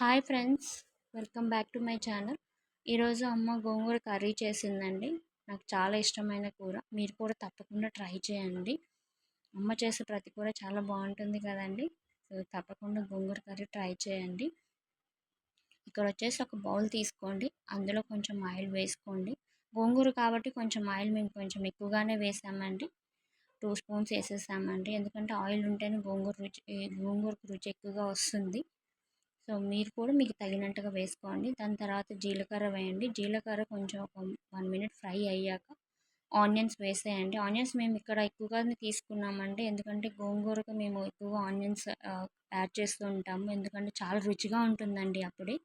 Hi friends, welcome back to my channel. ఈరోజు అమ్మ గోంగూర curry చేసిందండి. నాకు చాలా ఇష్టమైన కూర. మీరు కూడా తప్పకుండా ట్రై చేయండి. అమ్మ చేసే ప్రతి కూర చాలా బాగుంటుంది కదండి. సో తప్పకుండా గోంగూర కర్రీ ట్రై చేయండి. ఇక్కడ వచ్చేసి ఒక బౌల్ తీసుకోండి. అందులో కొంచెం ఆయిల్ వేసుకోండి. గోంగూర కాబట్టి కొంచెం ఆయిల్ మేము కొంచెం ఎక్కువగానే వేసామండి. 2 స్పూన్స్ వేసేసామండి. ఎందుకంటే ఆయిల్ ఉంటేనే గోంగూరకు రుచి ఎక్కువగా వస్తుంది. సో మీరు కూడా మీకు తగినంతగా వేసుకోండి. దాని తర్వాత జీలకర్ర వేయండి. జీలకర్ర కొంచెం ఒక 1 మినిట్ ఫ్రై అయ్యాక ఆనియన్స్ వేసేయండి. ఆనియన్స్ మేము ఇక్కడ ఎక్కువగానే తీసుకున్నామండి. ఎందుకంటే గోంగూరకు మేము ఎక్కువగా ఆనియన్స్ యాడ్ చేస్తూ ఉంటాము. ఎందుకంటే చాలా రుచిగా ఉంటుందండి అప్పుడే.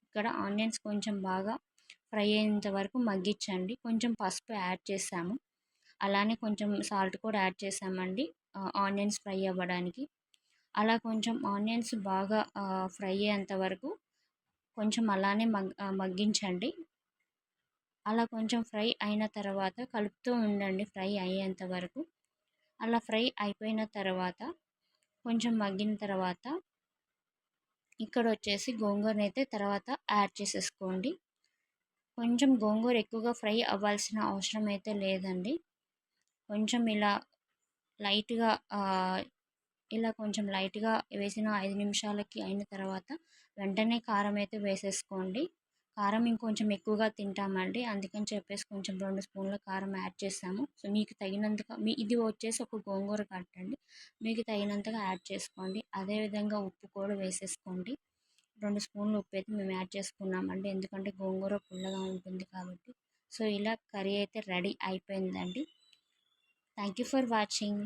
ఇక్కడ ఆనియన్స్ కొంచెం బాగా ఫ్రై అయ్యేంత వరకు మగ్గించండి. కొంచెం పసుపు యాడ్ చేసాము. అలానే కొంచెం సాల్ట్ కూడా యాడ్ చేసామండి ఆనియన్స్ ఫ్రై అవ్వడానికి. అలా కొంచెం ఆనియన్స్ బాగా ఫ్రై అయ్యేంత వరకు కొంచెం అలానే మగ్గించండి. అలా కొంచెం ఫ్రై అయిన తర్వాత కలుపుతూ ఉండండి ఫ్రై అయ్యేంత వరకు. అలా ఫ్రై అయిపోయిన తర్వాత కొంచెం మగ్గిన తర్వాత ఇక్కడ వచ్చేసి గోంగూరనైతే తర్వాత యాడ్ చేసేసుకోండి. కొంచెం గోంగూర ఎక్కువగా ఫ్రై అవ్వాల్సిన అవసరం అయితే లేదండి. కొంచెం లైట్గా ఇలా కొంచెం లైట్గా వేసిన 5 నిమిషాలకి అయిన తర్వాత వెంటనే కారం అయితే వేసేసుకోండి. కారం ఇంకొంచెం ఎక్కువగా తింటామండి. అందుకని చెప్పేసి కొంచెం 2 స్పూన్ల కారం యాడ్ చేసాము. సో మీకు తగినంతగా ఇది వచ్చేసి ఒక గోంగూర కట్టండి. మీకు తగినంతగా యాడ్ చేసుకోండి. అదేవిధంగా ఉప్పు కూడా వేసేసుకోండి. 2 స్పూన్లు ఉప్పు అయితే మేము యాడ్ చేసుకున్నామండి. ఎందుకంటే గోంగూర పుల్లగా ఉంటుంది కాబట్టి. సో ఇలా కర్రీ అయితే రెడీ అయిపోయిందండి. Thank you for watching.